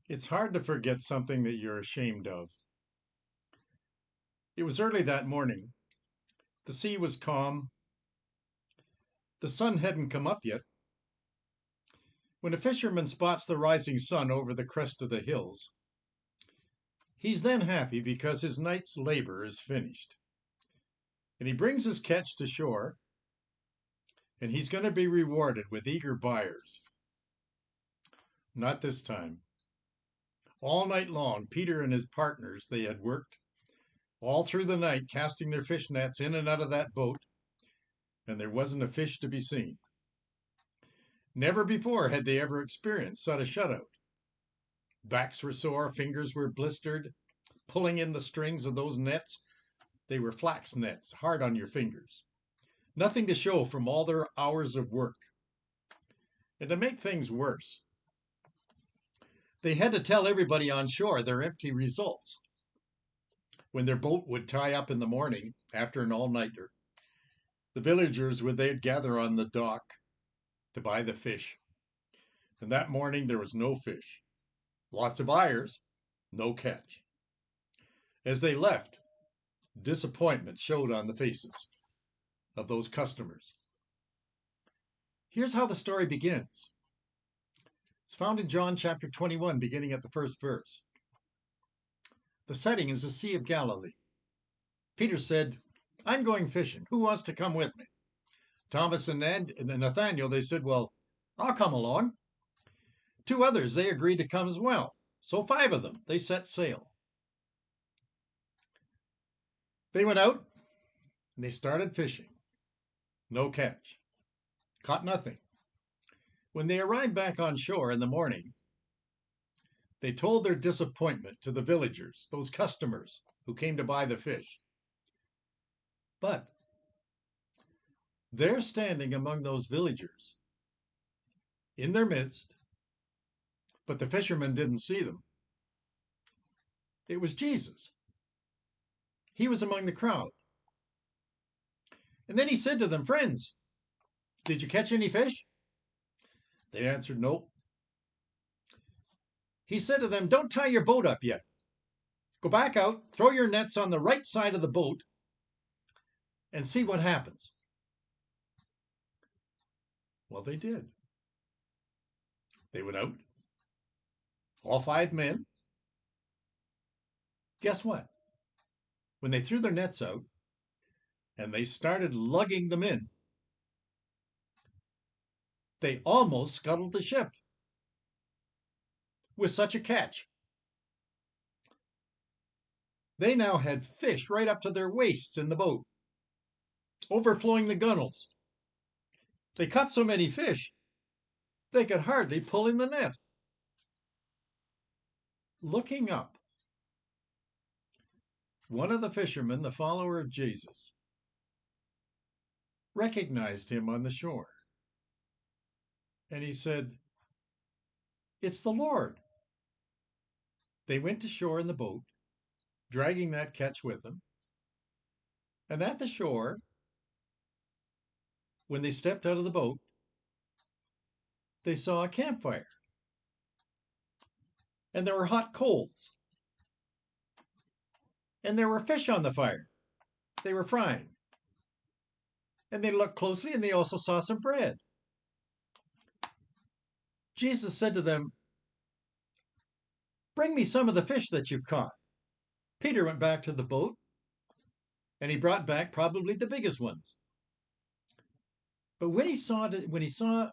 It's hard to forget something that you're ashamed of. It was early that morning. The sea was calm. The sun hadn't come up yet. When a fisherman spots the rising sun over the crest of the hills, he's then happy because his night's labor is finished. And he brings his catch to shore, and he's going to be rewarded with eager buyers. Not this time. All night long, Peter and his partners, they had worked all through the night, casting their fish nets in and out of that boat, and there wasn't a fish to be seen. Never before had they ever experienced such a shutout. Backs were sore, fingers were blistered, pulling in the strings of those nets. They were flax nets, hard on your fingers. Nothing to show from all their hours of work. And to make things worse, they had to tell everybody on shore their empty results. When their boat would tie up in the morning after an all-nighter, the villagers they'd gather on the dock to buy the fish. And that morning there was no fish. Lots of buyers, no catch. As they left, disappointment showed on the faces of those customers. Here's how the story begins. It's found in John chapter 21, beginning at the first verse. The setting is the Sea of Galilee. Peter said, "I'm going fishing. Who wants to come with me?" Thomas and Nathaniel, they said, "Well, I'll come along." Two others, they agreed to come as well. So 5 of them, they set sail. They went out and they started fishing. No catch. Caught nothing. When they arrived back on shore in the morning, they told their disappointment to the villagers, those customers who came to buy the fish. But there standing among those villagers, in their midst, but the fishermen didn't see them, it was Jesus. He was among the crowd. And then he said to them, "Friends, did you catch any fish?" They answered, "Nope." He said to them, "Don't tie your boat up yet. Go back out, throw your nets on the right side of the boat, and see what happens." Well, they did. They went out, all 5 men. Guess what? When they threw their nets out and they started lugging them in, they almost scuttled the ship with such a catch. They now had fish right up to their waists in the boat, overflowing the gunnels. They caught so many fish, they could hardly pull in the net. Looking up, one of the fishermen, the follower of Jesus, recognized him on the shore. And he said, "It's the Lord." They went to shore in the boat, dragging that catch with them. And at the shore, when they stepped out of the boat, they saw a campfire. And there were hot coals. And there were fish on the fire. They were frying. And they looked closely and they also saw some bread. Jesus said to them, "Bring me some of the fish that you've caught." Peter went back to the boat and he brought back probably the biggest ones. But when he saw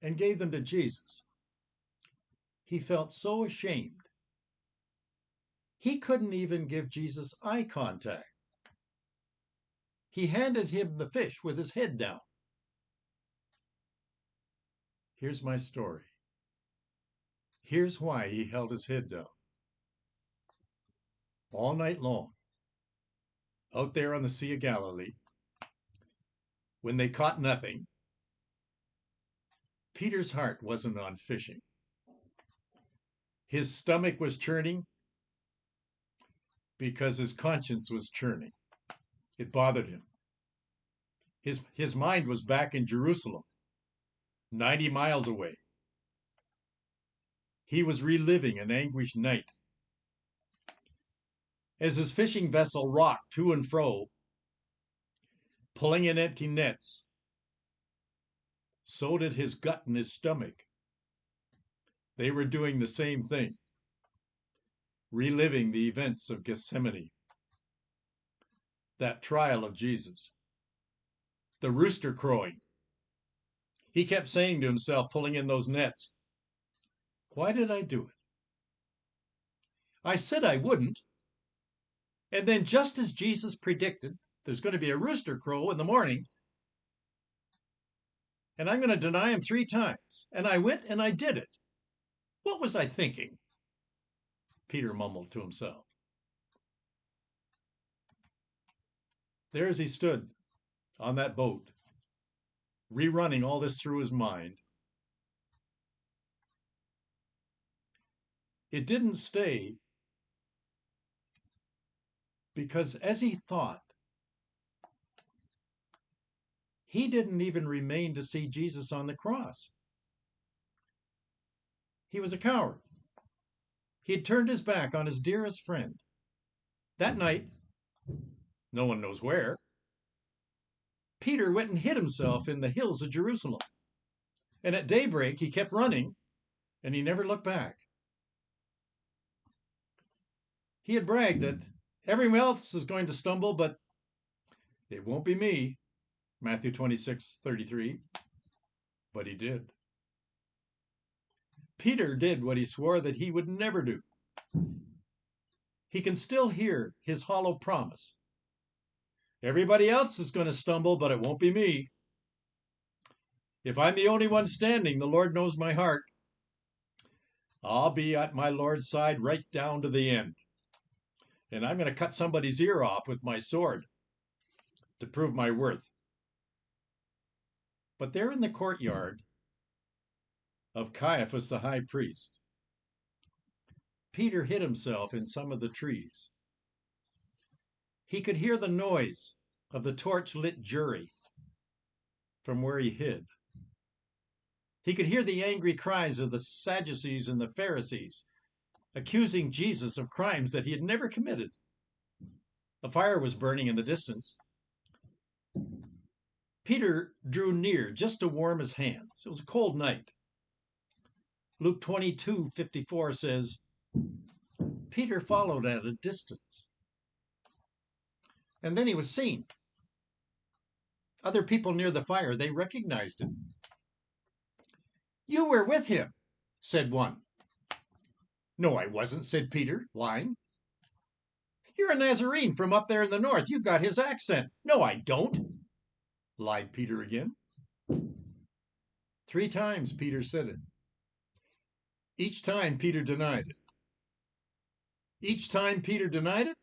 and gave them to Jesus, he felt so ashamed. He couldn't even give Jesus eye contact. He handed him the fish with his head down. Here's my story. Here's why he held his head down. All night long, out there on the Sea of Galilee, when they caught nothing, Peter's heart wasn't on fishing. His stomach was churning because his conscience was churning. It bothered him. His mind was back in Jerusalem, 90 miles away. He was reliving an anguished night. As his fishing vessel rocked to and fro, pulling in empty nets, so did his gut and his stomach. They were doing the same thing, reliving the events of Gethsemane, that trial of Jesus, the rooster crowing. He kept saying to himself, pulling in those nets, why did I do it? I said I wouldn't. And then just as Jesus predicted, there's going to be a rooster crow in the morning, and I'm going to deny him 3 times. And I went and I did it. What was I thinking? Peter mumbled to himself. There as he stood on that boat, rerunning all this through his mind, it didn't stay, because as he thought, he didn't even remain to see Jesus on the cross. He was a coward. He had turned his back on his dearest friend. That night, no one knows where, Peter went and hid himself in the hills of Jerusalem. And at daybreak, he kept running, and he never looked back. He had bragged that everyone else is going to stumble, but it won't be me. Matthew 26:33. But he did. Peter did what he swore that he would never do. He can still hear his hollow promise. Everybody else is going to stumble, but it won't be me. If I'm the only one standing, the Lord knows my heart. I'll be at my Lord's side right down to the end. And I'm going to cut somebody's ear off with my sword to prove my worth. But there in the courtyard of Caiaphas the high priest, Peter hid himself in some of the trees. He could hear the noise of the torch-lit jury from where he hid. He could hear the angry cries of the Sadducees and the Pharisees, accusing Jesus of crimes that he had never committed. A fire was burning in the distance. Peter drew near just to warm his hands. It was a cold night. Luke 22:54 says, Peter followed at a distance. And then he was seen. Other people near the fire, they recognized him. You were with him, said one. No, I wasn't, said Peter, lying. You're a Nazarene from up there in the north. You got his accent. No, I don't, lied Peter again. 3 times Peter said it. Each time Peter denied it. Each time Peter denied it,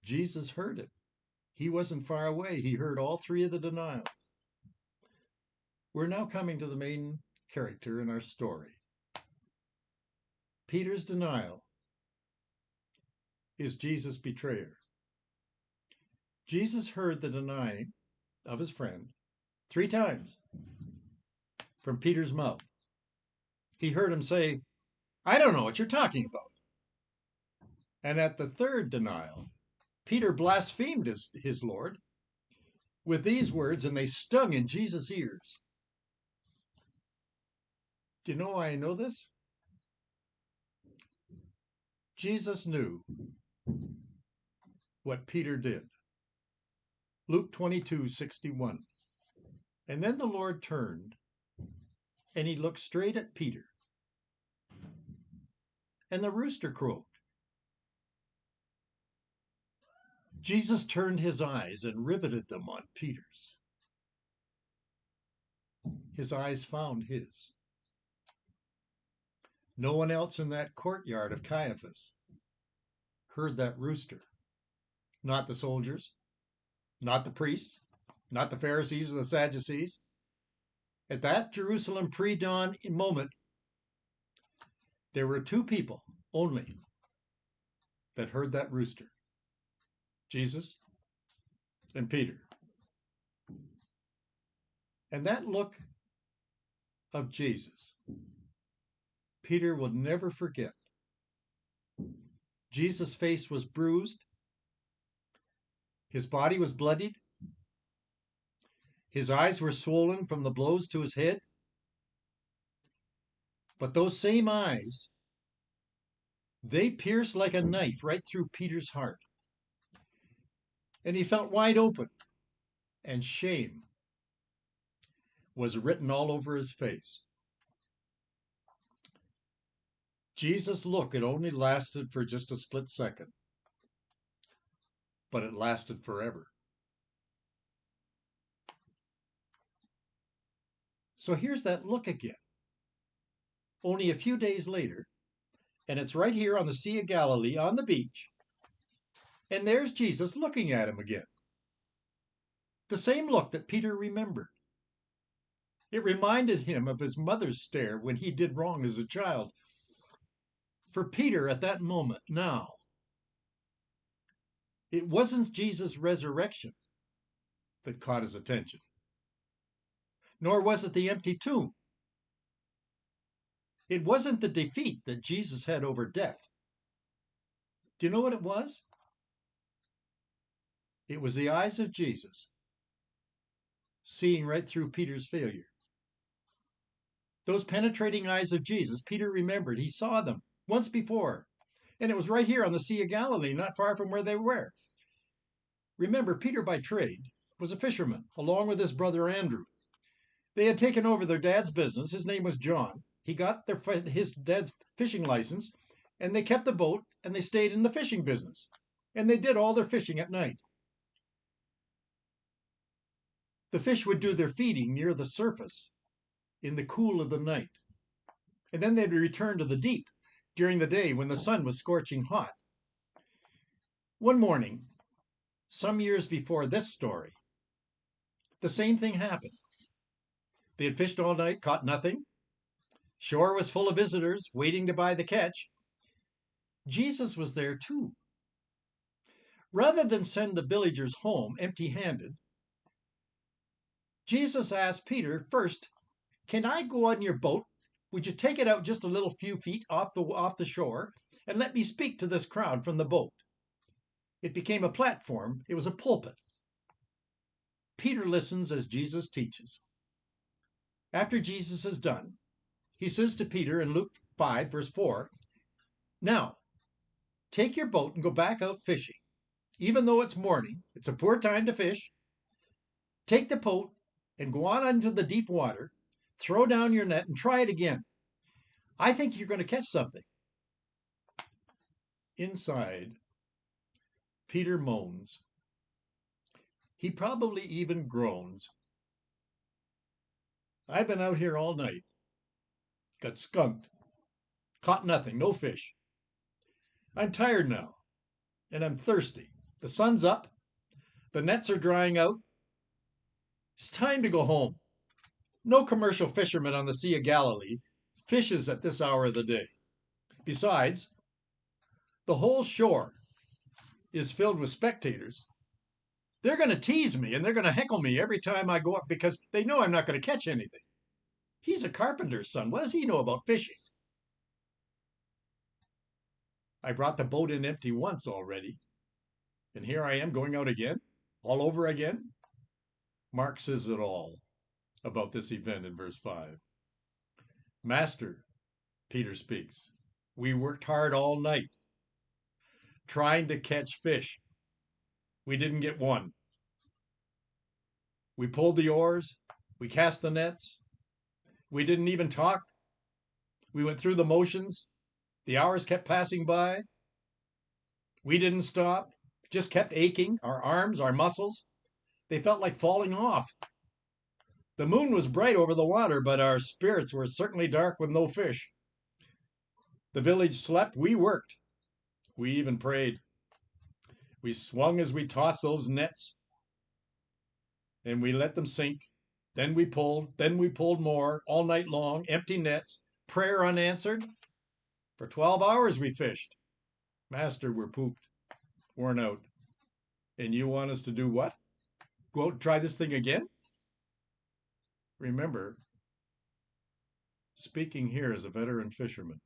Jesus heard it. He wasn't far away. He heard all 3 of the denials. We're now coming to the main character in our story. Peter's denial is Jesus' betrayer. Jesus heard the denying of his friend 3 times from Peter's mouth. He heard him say, I don't know what you're talking about. And at the 3rd denial, Peter blasphemed his Lord with these words, and they stung in Jesus' ears. Do you know why I know this? Jesus knew what Peter did. Luke 22:61. And then the Lord turned, and he looked straight at Peter. And the rooster crowed. Jesus turned his eyes and riveted them on Peter's. His eyes found his. No one else in that courtyard of Caiaphas heard that rooster. Not the soldiers, not the priests, not the Pharisees or the Sadducees. At that Jerusalem pre-dawn moment, there were 2 people only that heard that rooster. Jesus and Peter. And that look of Jesus, Peter will never forget. Jesus' face was bruised. His body was bloodied. His eyes were swollen from the blows to his head. But those same eyes, they pierced like a knife right through Peter's heart. And he felt wide open, and shame was written all over his face. Jesus' look had only lasted for just a split second, but it lasted forever. So here's that look again. Only a few days later, and it's right here on the Sea of Galilee on the beach, and there's Jesus looking at him again. The same look that Peter remembered. It reminded him of his mother's stare when he did wrong as a child. For Peter at that moment now, it wasn't Jesus' resurrection that caught his attention, nor was it the empty tomb. It wasn't the defeat that Jesus had over death. Do you know what it was? It was the eyes of Jesus seeing right through Peter's failure. Those penetrating eyes of Jesus, Peter remembered. He saw them once before, and it was right here on the Sea of Galilee, not far from where they were. Remember, Peter by trade was a fisherman, along with his brother Andrew. They had taken over their dad's business. His name was John. He got his dad's fishing license, and they kept the boat, and they stayed in the fishing business. And they did all their fishing at night. The fish would do their feeding near the surface in the cool of the night. And then they'd return to the deep during the day when the sun was scorching hot. One morning, some years before this story, the same thing happened. They had fished all night, caught nothing. Shore was full of visitors waiting to buy the catch. Jesus was there too. Rather than send the villagers home empty-handed, Jesus asked Peter, first, "Can I go on your boat? Would you take it out just a little few feet off the shore and let me speak to this crowd from the boat?" It became a platform. It was a pulpit. Peter listens as Jesus teaches. After Jesus is done, he says to Peter in Luke 5, verse 4, "Now, take your boat and go back out fishing. Even though it's morning, it's a poor time to fish. Take the boat and go on into the deep water, throw down your net and try it again. I think you're going to catch something." Inside, Peter moans. He probably even groans. "I've been out here all night, got skunked, caught nothing, no fish. I'm tired now, and I'm thirsty. The sun's up, the nets are drying out. It's time to go home. No commercial fisherman on the Sea of Galilee fishes at this hour of the day. Besides, the whole shore is filled with spectators. They're going to tease me and they're going to heckle me every time I go up because they know I'm not going to catch anything. He's a carpenter's son. What does he know about fishing? I brought the boat in empty once already, and here I am going out again, all over again." Mark says it all about this event in verse 5. "Master," Peter speaks, "we worked hard all night trying to catch fish. We didn't get one. We pulled the oars, we cast the nets, we didn't even talk. We went through the motions. The hours kept passing by. We didn't stop, just kept aching, our arms, our muscles. They felt like falling off. The moon was bright over the water, but our spirits were certainly dark with no fish. The village slept, we worked. We even prayed. We swung as we tossed those nets, and we let them sink. Then we pulled more, all night long, empty nets, prayer unanswered. For 12 hours we fished. Master, we're pooped, worn out. And you want us to do what? Go out and try this thing again?" Remember, Speaking here as a veteran fisherman.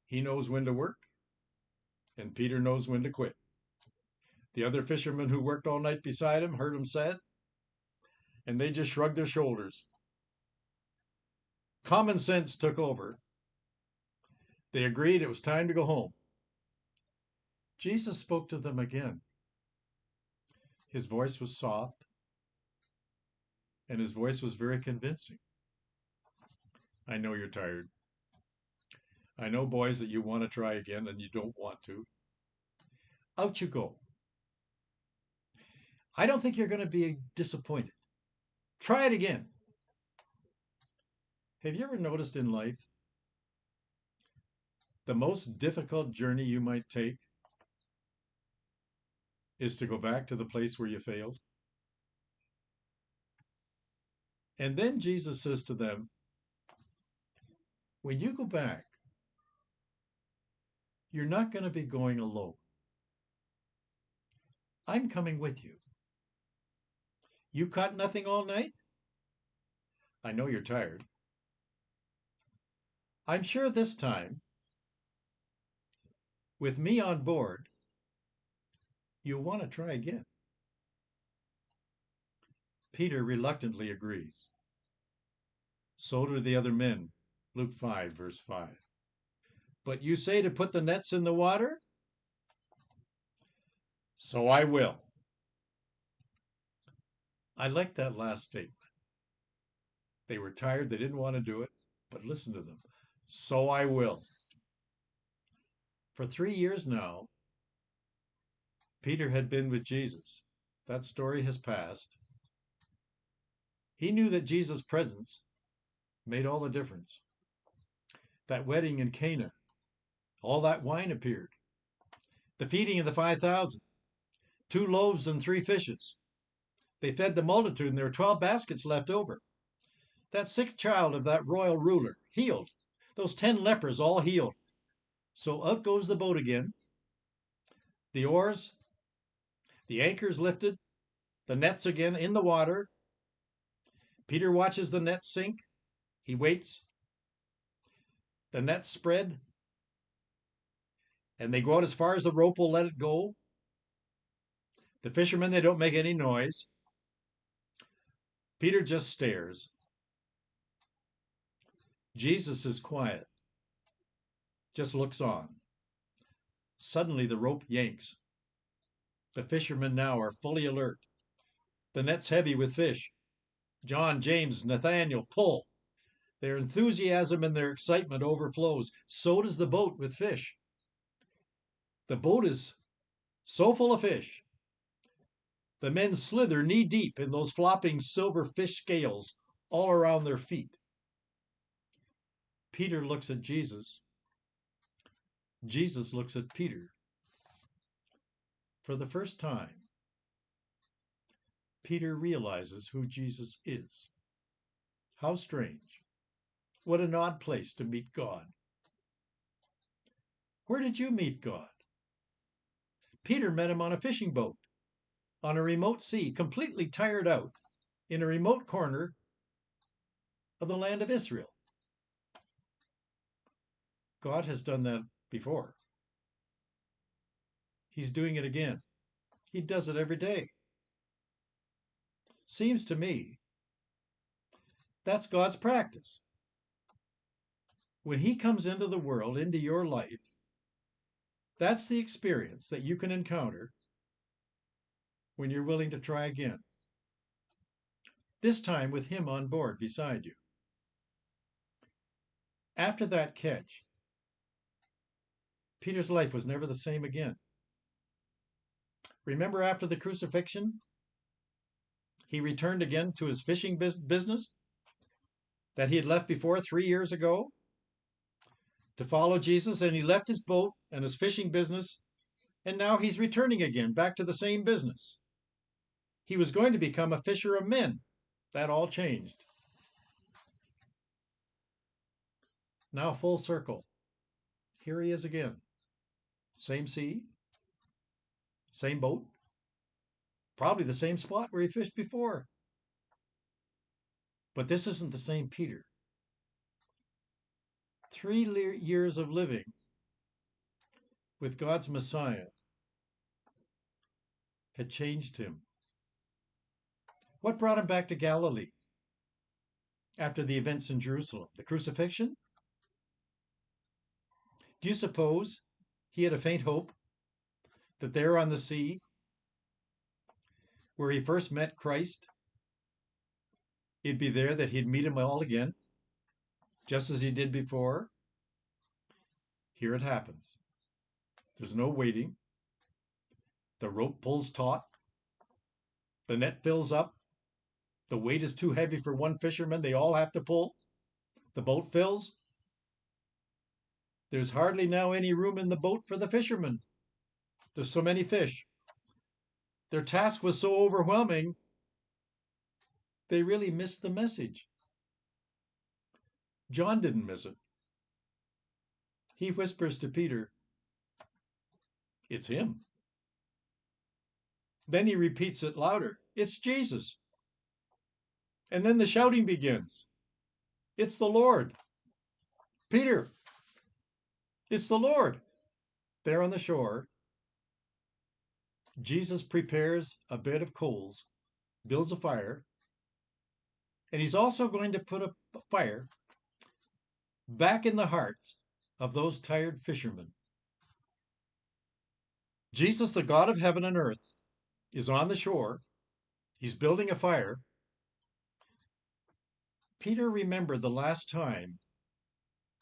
He knows when to work, and Peter knows when to quit. The other fishermen who worked all night beside him heard him say it, and they just shrugged their shoulders. Common sense took over. They agreed it was time to go home. Jesus spoke to them again. His voice was soft, and his voice was very convincing. I know you're tired. I know, boys, that you want to try again and you don't want to. Out you go. I don't think you're going to be disappointed. Try it again. Have you ever noticed in life the most difficult journey you might take is to go back to the place where you failed? And then Jesus says to them, when you go back, you're not going to be going alone. I'm coming with you. You caught nothing all night? I know you're tired. I'm sure this time, with me on board, you'll want to try again. Peter reluctantly agrees. So do the other men. Luke 5, verse 5. But you say to put the nets in the water? So I will. I like that last statement. They were tired, they didn't want to do it, but listen to them. So I will. For 3 years now, Peter had been with Jesus. That story has passed. He knew that Jesus' presence made all the difference. That wedding in Cana, all that wine appeared. The feeding of the 5,000, 2 loaves and 3 fishes. They fed the multitude, and there were 12 baskets left over. That 6th child of that royal ruler, healed. Those 10 lepers, all healed. So out goes the boat again. The oars, the anchors lifted, the nets again in the water. Peter watches the nets sink. He waits. The nets spread, and they go out as far as the rope will let it go. The fishermen, they don't make any noise. Peter just stares. Jesus is quiet, just looks on. Suddenly the rope yanks. The fishermen now are fully alert. The net's heavy with fish. John, James, Nathaniel pull. Their enthusiasm and their excitement overflows. So does the boat with fish. The boat is so full of fish. The men slither knee-deep in those flopping silver fish scales all around their feet. Peter looks at Jesus. Jesus looks at Peter. For the first time, Peter realizes who Jesus is. How strange. What an odd place to meet God. Where did you meet God? Peter met him on a fishing boat, on a remote sea, completely tired out, in a remote corner of the land of Israel. God has done that before. He's doing it again. He does it every day. Seems to me that's God's practice. When he comes into the world, into your life, that's the experience that you can encounter when you're willing to try again. This time with him on board beside you. After that catch, Peter's life was never the same again. Remember after the crucifixion, he returned again to his fishing business that he had left before 3 years ago to follow Jesus, and he left his boat and his fishing business, and now he's returning again back to the same business. He was going to become a fisher of men. That all changed. Now full circle. Here he is again. Same sea, same boat, probably the same spot where he fished before. But this isn't the same Peter. 3 years of living with God's Messiah had changed him. What brought him back to Galilee after the events in Jerusalem? The crucifixion? Do you suppose he had a faint hope that there on the sea, where he first met Christ, it'd be there that he'd meet him all again, just as he did before? Here it happens. There's no waiting. The rope pulls taut. The net fills up. The weight is too heavy for one fisherman. They all have to pull. The boat fills. There's hardly now any room in the boat for the fishermen. There's so many fish. Their task was so overwhelming, they really missed the message. John didn't miss it. He whispers to Peter, "It's him." Then he repeats it louder, "It's Jesus." And then the shouting begins, "It's the Lord." "Peter, it's the Lord." There on the shore, Jesus prepares a bed of coals, builds a fire, and he's also going to put a fire back in the hearts of those tired fishermen. Jesus, the God of heaven and earth, is on the shore. He's building a fire. Peter remembered the last time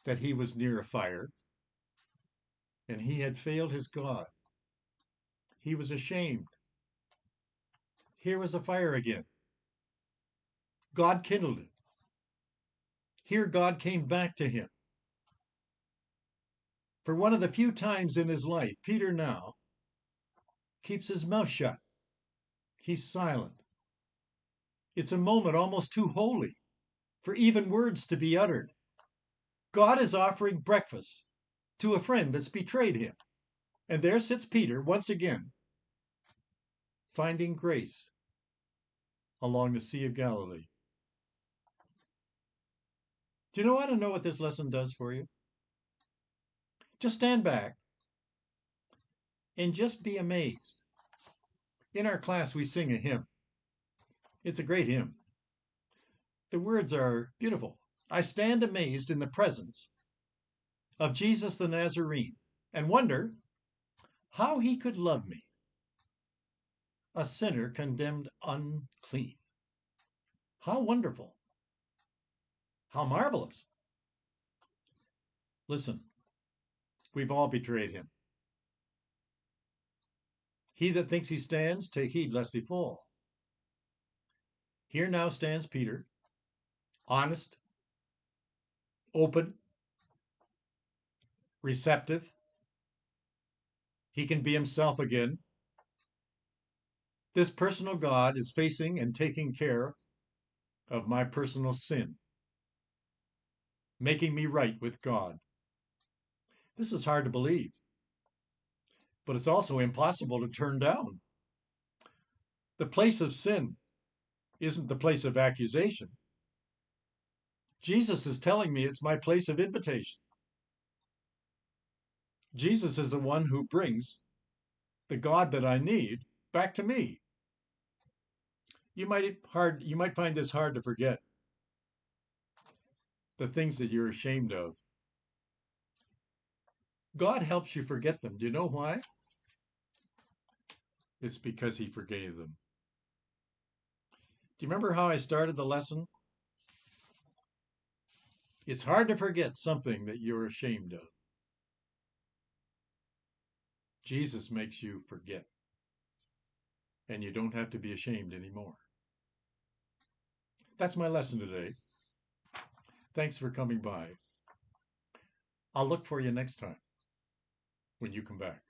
that he was near a fire, and he had failed his God. He was ashamed. Here was a fire again. God kindled it. Here God came back to him. For one of the few times in his life, Peter now keeps his mouth shut. He's silent. It's a moment almost too holy for even words to be uttered. God is offering breakfast to a friend that's betrayed him. And there sits Peter once again, finding grace along the Sea of Galilee. Do you want to know what this lesson does for you? Just stand back and just be amazed. In our class, we sing a hymn. It's a great hymn. The words are beautiful. I stand amazed in the presence of Jesus the Nazarene and wonder how he could love me, a sinner condemned unclean. How wonderful. How marvelous. Listen, we've all betrayed him. He that thinks he stands, take heed lest he fall. Here now stands Peter, honest, open, receptive. He can be himself again. This personal God is facing and taking care of my personal sin, making me right with God. This is hard to believe, but it's also impossible to turn down. The place of sin isn't the place of accusation. Jesus is telling me it's my place of invitation. Jesus is the one who brings the God that I need back to me. You might find this hard to forget. The things that you're ashamed of. God helps you forget them. Do you know why? It's because he forgave them. Do you remember how I started the lesson? It's hard to forget something that you're ashamed of. Jesus makes you forget. And you don't have to be ashamed anymore. That's my lesson today. Thanks for coming by. I'll look for you next time when you come back.